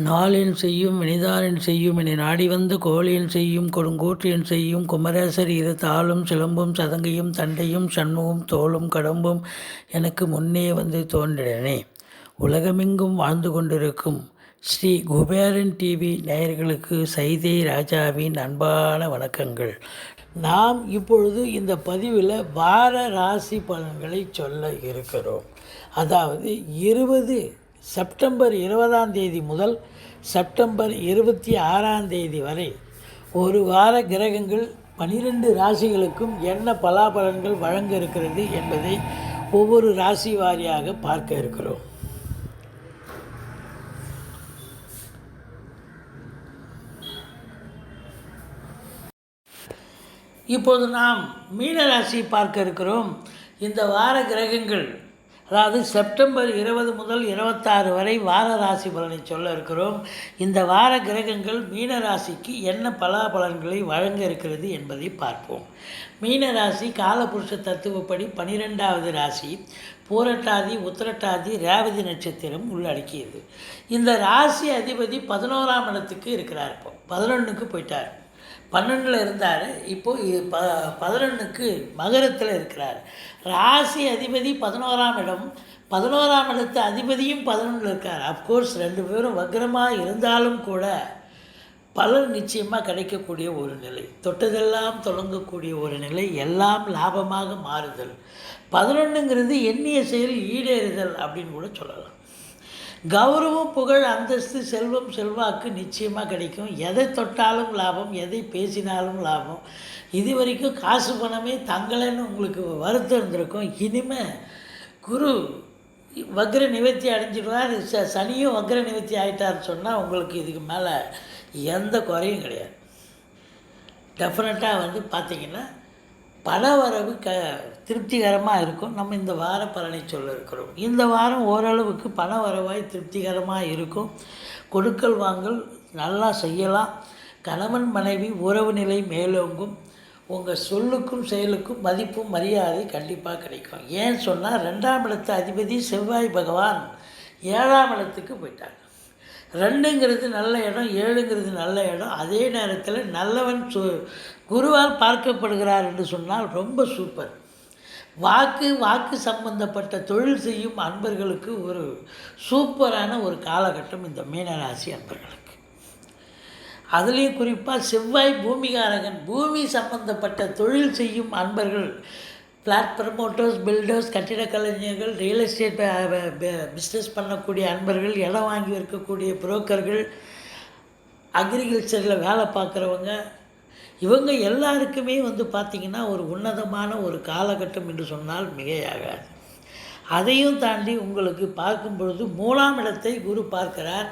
நாளென் செய்யும் வினிதானென் செய்யும் என நாடி வந்த கோளென் செய்யும் கொடுங்கோற்றென் செய்யும் குமரேசர் இரு தாளும் சிலம்பும் சதங்கையும் தண்டையும் சண்முகம் தோளும் கடம்பும் எனக்கு முன்னே வந்து தோன்றினே. உலகமெங்கும் வாழ்ந்து கொண்டிருக்கும் ஸ்ரீ குபேரன் டிவி நேயர்களுக்கு சைதை ராஜாவின் அன்பான வணக்கங்கள். நாம் இப்பொழுது இந்த பதிவில் வார ராசி பலன்களை சொல்ல இருக்கிறோம். அதாவது செப்டம்பர் 20 முதல் செப்டம்பர் 26 வரை ஒரு வார கிரகங்கள் 12 ராசிகளுக்கும் என்ன பலாபலன்கள் வழங்க இருக்கிறது என்பதை ஒவ்வொரு ராசி வாரியாக பார்க்க இருக்கிறோம். இப்போது நாம் மீன ராசி பார்க்க இருக்கிறோம். இந்த வார கிரகங்கள், அதாவது செப்டம்பர் 20 முதல் 26 வரை வார ராசி பலனை சொல்ல இருக்கிறோம். இந்த வார கிரகங்கள் மீன ராசிக்கு என்ன பலாபலன்களை வழங்க இருக்கிறது என்பதை பார்ப்போம். மீன ராசி காலபுருஷ தத்துவப்படி 12வது ராசி. பூரட்டாதி உத்திரட்டாதி ரேவதி நட்சத்திரம் உள்ளடக்கியது. இந்த ராசி அதிபதி 11ஆம் இடத்துக்கு இருக்கிறார். இப்போ 11க்கு போயிட்டார். 12ல் இருந்தார், இப்போது 11க்கு மகரத்தில் இருக்கிறார். ராசி அதிபதி 11ஆம் இடம், 11ஆம் இடத்து அதிபதியும் 11ல் இருக்கார். அஃப்கோர்ஸ் 2 பேரும் வக்ரமாக இருந்தாலும் கூட பலன் நிச்சயமாக கிடைக்கக்கூடிய ஒரு நிலை, தொட்டதெல்லாம் தொடங்கக்கூடிய ஒரு நிலை, எல்லாம் லாபமாக மாறுதல். 11ங்கிறது எண்ணிய செயல் ஈடேறுதல் அப்படின்னு கூட சொல்லலாம். கௌரவம், புகழ், அந்தஸ்து, செல்வம், செல்வாக்கு நிச்சயமாக கிடைக்கும். எதை தொட்டாலும் லாபம், எதை பேசினாலும் லாபம். இது வரைக்கும் காசு பணமே தங்கலைன்னு உங்களுக்கு வருத்தம் இருந்திருக்கும். இனிமேல் குரு வக்ர நிவர்த்தி அடைஞ்சிடுவார். சனியும் வக்ர நிவர்த்தி ஆகிட்டார்னு சொன்னால் உங்களுக்கு இதுக்கு மேலே எந்த குறையும் கிடையாது. டெஃபினட்டாக பார்த்திங்கன்னா பணவரவு திருப்திகரமாக இருக்கும். நம்ம இந்த வார பலனை சொல்ல இருக்கிறோம். இந்த வாரம் ஓரளவுக்கு பணவரவாய் திருப்திகரமாக இருக்கும். கொடுக்கல் வாங்கல் நல்லா செய்யலாம். கணவன் மனைவி உறவு நிலை மேலோங்கும். உங்கள் சொல்லுக்கும் செயலுக்கும் மதிப்பும் மரியாதை கண்டிப்பாக கிடைக்கும். ஏன் சொன்னால் 2ஆம் இடத்து அதிபதி செவ்வாய் பகவான் 7ஆம் இடத்துக்கு போயிட்டார். 2ங்கிறது நல்ல இடம், 7ங்கிறது நல்ல இடம். அதே நேரத்தில் நல்லவன் குருவால் பார்க்கப்படுகிறார் என்று சொன்னால் ரொம்ப சூப்பர். வாக்கு சம்பந்தப்பட்ட தொழில் செய்யும் அன்பர்களுக்கு ஒரு சூப்பரான ஒரு காலகட்டம் இந்த மீனராசி அன்பர்களுக்கு. அதுலேயும் குறிப்பாக செவ்வாய் பூமிகாரகன். பூமி சம்பந்தப்பட்ட தொழில் செய்யும் அன்பர்கள், ஃப்ளாட் ப்ரமோட்டர்ஸ், பில்டர்ஸ், கட்டிட கலைஞர்கள், ரியல் எஸ்டேட் பிஸ்னஸ் பண்ணக்கூடிய அன்பர்கள், இடம் வாங்கி இருக்கக்கூடிய புரோக்கர்கள், அக்ரிகல்ச்சரில் வேலை பார்க்குறவங்க, இவங்க எல்லாருக்குமே பார்த்திங்கன்னா ஒரு உன்னதமான ஒரு காலகட்டம் என்று சொன்னால் மிகையாகாது. அதையும் தாண்டி உங்களுக்கு பார்க்கும் பொழுது 3ஆம் இடத்தை குரு பார்க்கிறார்.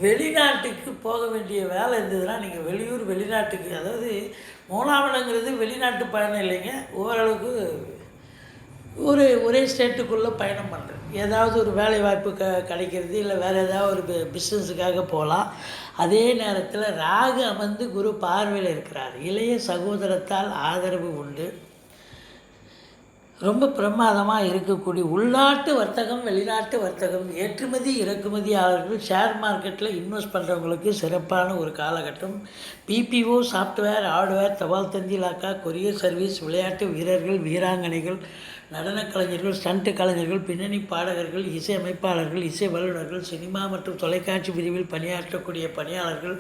வெளிநாட்டுக்கு போக வேண்டிய வேலை இருந்ததுன்னா நீங்கள் வெளிநாட்டுக்கு, அதாவது 3ஆம் இடங்கிறது வெளிநாட்டு பயணம் இல்லைங்க, ஓரளவுக்கு ஒரே ஸ்டேட்டுக்குள்ளே பயணம் பண்ணுறது, ஏதாவது ஒரு வேலை வாய்ப்பு கிடைக்கிறது, இல்லை வேறு ஏதாவது ஒரு பிஸ்னஸுக்காக போகலாம். அதே நேரத்தில் ராகு அமர்ந்து குரு பார்வையில் இருக்கிறார். இளைய சகோதரத்தால் ஆதரவு உண்டு. ரொம்ப பிரமாதமாக இருக்கக்கூடிய உள்நாட்டு வர்த்தகம், வெளிநாட்டு வர்த்தகம், ஏற்றுமதி இறக்குமதியாளர்கள், ஷேர் மார்க்கெட்டில் இன்வெஸ்ட் பண்ணுறவங்களுக்கு சிறப்பான ஒரு காலகட்டம். பிபிஓ, சாஃப்ட்வேர், ஹார்ட்வேர், தபால் தந்தி இலாக்கா, கொரியர் சர்வீஸ், விளையாட்டு வீரர்கள், வீராங்கனைகள், நடனக் கலைஞர்கள், ஸ்டண்ட் கலைஞர்கள், பின்னணி பாடகர்கள், இசை அமைப்பாளர்கள், இசை வல்லுநர்கள், சினிமா மற்றும் தொலைக்காட்சி பிரிவில் பணியாற்றக்கூடிய பணியாளர்கள்,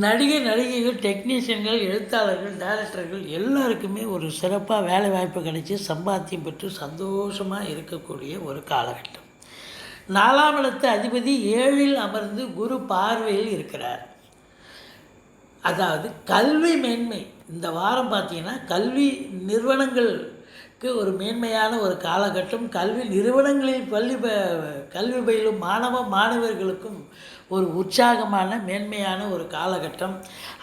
நடிகைகள், டெக்னீஷியன்கள், எழுத்தாளர்கள், டைரக்டர்கள் எல்லாருக்குமே ஒரு சிறப்பாக வேலை வாய்ப்பு கிடைச்சி சம்பாத்தியம் பெற்று சந்தோஷமாக இருக்கக்கூடிய ஒரு காலகட்டம். 4ஆம் இடத்து அதிபதி 7ல் அமர்ந்து குரு பார்வையில் இருக்கிறார். அதாவது கல்வி மேன்மை. இந்த வாரம் பார்த்திங்கன்னா கல்வி நிறுவனங்களுக்கு ஒரு மேன்மையான ஒரு காலகட்டம். கல்வி நிறுவனங்களில் கல்வி பயிலும் மாணவர்களுக்கும் ஒரு உற்சாகமான மேன்மையான ஒரு காலகட்டம்.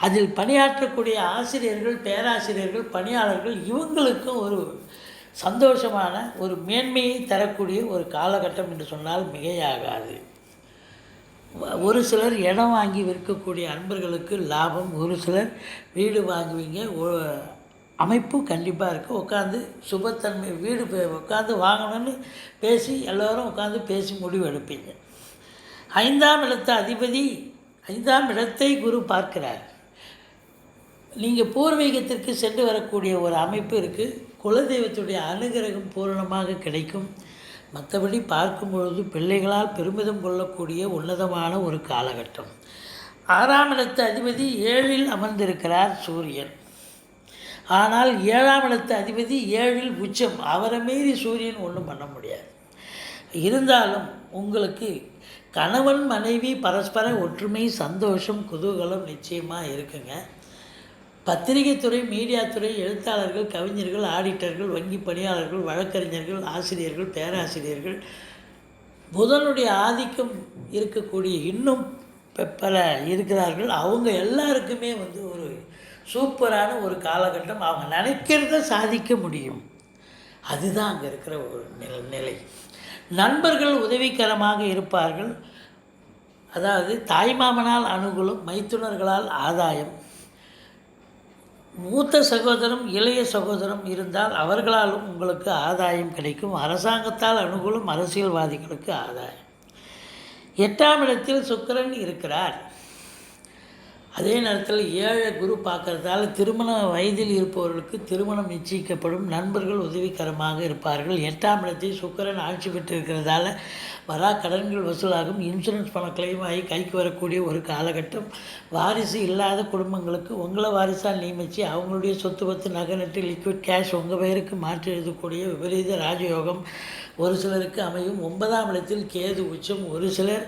அதில் பணியாற்றக்கூடிய ஆசிரியர்கள், பேராசிரியர்கள், பணியாளர்கள் இவங்களுக்கும் ஒரு சந்தோஷமான ஒரு மேன்மையை தரக்கூடிய ஒரு காலகட்டம் என்று சொன்னால் மிகையாகாது. ஒரு சிலர் இடம் வாங்கி விற்கக்கூடிய அன்பர்களுக்கு லாபம், ஒரு சிலர் வீடு வாங்குவீங்க, அமைப்பு கண்டிப்பாக இருக்குது. உட்காந்து சுபத்தன்மை வீடு உட்காந்து வாங்கணும்னு பேசி எல்லோரும் உட்காந்து பேசி முடிவு எடுப்பீங்க. 5ஆம் இடத்து அதிபதி 5ஆம் இடத்தை குரு பார்க்கிறார். நீங்கள் பூர்வீகத்திற்கு சென்று வரக்கூடிய ஒரு அமைப்பு இருக்குது. குலதெய்வத்துடைய அனுகிரகம் பூரணமாக கிடைக்கும். மற்றபடி பார்க்கும் பொழுது பிள்ளைகளால் பெருமிதம் கொள்ளக்கூடிய உன்னதமான ஒரு காலகட்டம். 6ஆம் இடத்து அதிபதி 7இல் அமர்ந்திருக்கிறார் சூரியன். ஆனால் 7ஆம் இடத்து அதிபதி 7இல் உச்சம். அவரை மீறி சூரியன் ஒன்றும் பண்ண முடியாது. இருந்தாலும் உங்களுக்கு கணவன் மனைவி பரஸ்பர ஒற்றுமை, சந்தோஷம், குதூகலம் நிச்சயமாக இருக்குங்க. பத்திரிகை துறை, மீடியா துறை, எழுத்தாளர்கள், கவிஞர்கள், ஆடிட்டர்கள், வங்கி பணியாளர்கள், வழக்கறிஞர்கள், ஆசிரியர்கள், பேராசிரியர்கள், புதனுடைய ஆதிக்கம் இருக்கக்கூடிய இன்னும் பல இருக்கிறார்கள். அவங்க எல்லாருக்குமே ஒரு சூப்பரான ஒரு காலகட்டம். அவங்க நினைக்கிறத சாதிக்க முடியும். அதுதான் அங்கே இருக்கிற ஒரு நிலை. நண்பர்கள் உதவிகரமாக இருப்பார்கள். அதாவது தாய்மாமனால் அனுகூலம், மைத்துனர்களால் ஆதாயம், மூத்த சகோதரம் இளைய சகோதரம் இருந்தால் அவர்களாலும் உங்களுக்கு ஆதாயம் கிடைக்கும். அரசாங்கத்தால் அனுகூலம், அரசியல்வாதிகளுக்கு ஆதாயம். 8ஆம் இடத்தில் சுக்கிரன் இருக்கிறார். அதே நேரத்தில் 7 குரு பார்க்கறதால திருமண வயதில் இருப்பவர்களுக்கு திருமணம் நிச்சயிக்கப்படும். நண்பர்கள் உதவிகரமாக இருப்பார்கள். 8ஆம் இடத்தை சுக்கிரன் ஆட்சி பெற்றிருக்கிறதால வரா கடன்கள் வசூலாகும். இன்சூரன்ஸ் பணம் கிளைம் ஆகி கைக்கு வரக்கூடிய ஒரு காலகட்டம். வாரிசு இல்லாத குடும்பங்களுக்கு உங்களை வாரிசால் நியமித்து அவங்களுடைய சொத்து பத்து நகை நட்டு லிக்விட் கேஷ் உங்கள் பெயருக்கு மாற்றி எழுதக்கூடிய விபரீத ராஜயோகம் ஒரு சிலருக்கு அமையும். 9ஆம் இடத்தில் கேது உச்சம். ஒரு சிலர்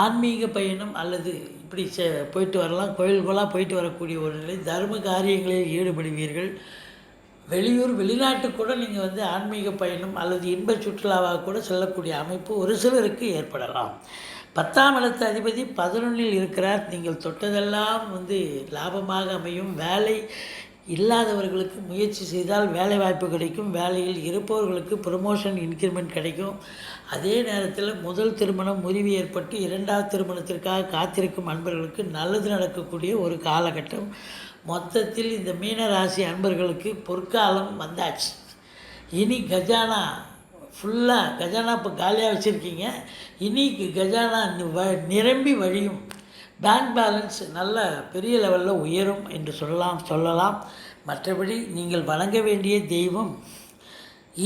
ஆன்மீக பயணம் அல்லது இப்படி போயிட்டு வரலாம், கோயில்களாக போயிட்டு வரக்கூடிய ஒரு நிலை. தர்ம காரியங்களில் ஈடுபடுவீர்கள். வெளியூர் வெளிநாட்டுக்கு கூட நீங்கள் ஆன்மீக பயணம் அல்லது இன்ப சுற்றுலாவாக கூட செல்லக்கூடிய அமைப்பு ஒரு சிலருக்கு ஏற்படலாம். 10ஆம் இடத்து அதிபதி 11இல் இருக்கிறார். நீங்கள் தொட்டதெல்லாம் லாபமாக அமையும். வேலை இல்லாதவர்களுக்கு முயற்சி செய்தால் வேலை வாய்ப்பு கிடைக்கும். வேலையில் இருப்பவர்களுக்கு ப்ரமோஷன், இன்க்ரிமெண்ட் கிடைக்கும். அதே நேரத்தில் முதல் திருமணம் முறிவு ஏற்பட்டு 2வது திருமணத்திற்காக காத்திருக்கும் அன்பர்களுக்கு நல்லது நடக்கக்கூடிய ஒரு காலகட்டம். மொத்தத்தில் இந்த மீனராசி அன்பர்களுக்கு பொற்காலம் வந்தாச்சு. இனி கஜானா கஜானா இப்போ காலியாக வச்சுருக்கீங்க. இனி கஜானா நிரம்பி வழியும். பேங்க் பேலன்ஸ் நல்ல பெரிய லெவலில் உயரும் என்று சொல்லலாம். மற்றபடி நீங்கள் வணங்க வேண்டிய தெய்வம்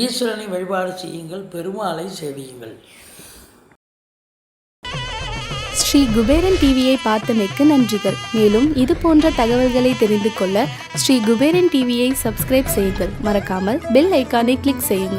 ஈஸ்வரனை வழிபாடு செய்யுங்கள், பெருமாளை சேவியுங்கள். ஸ்ரீ குபேரன் டிவியை பார்த்தமைக்கு நன்றிகள். மேலும் இது போன்ற தகவல்களை தெரிந்து கொள்ள ஸ்ரீ குபேரன் டிவியை சப்ஸ்கிரைப் செய்யுங்கள். மறக்காமல் பெல் ஐக்கானை கிளிக் செய்யுங்கள்.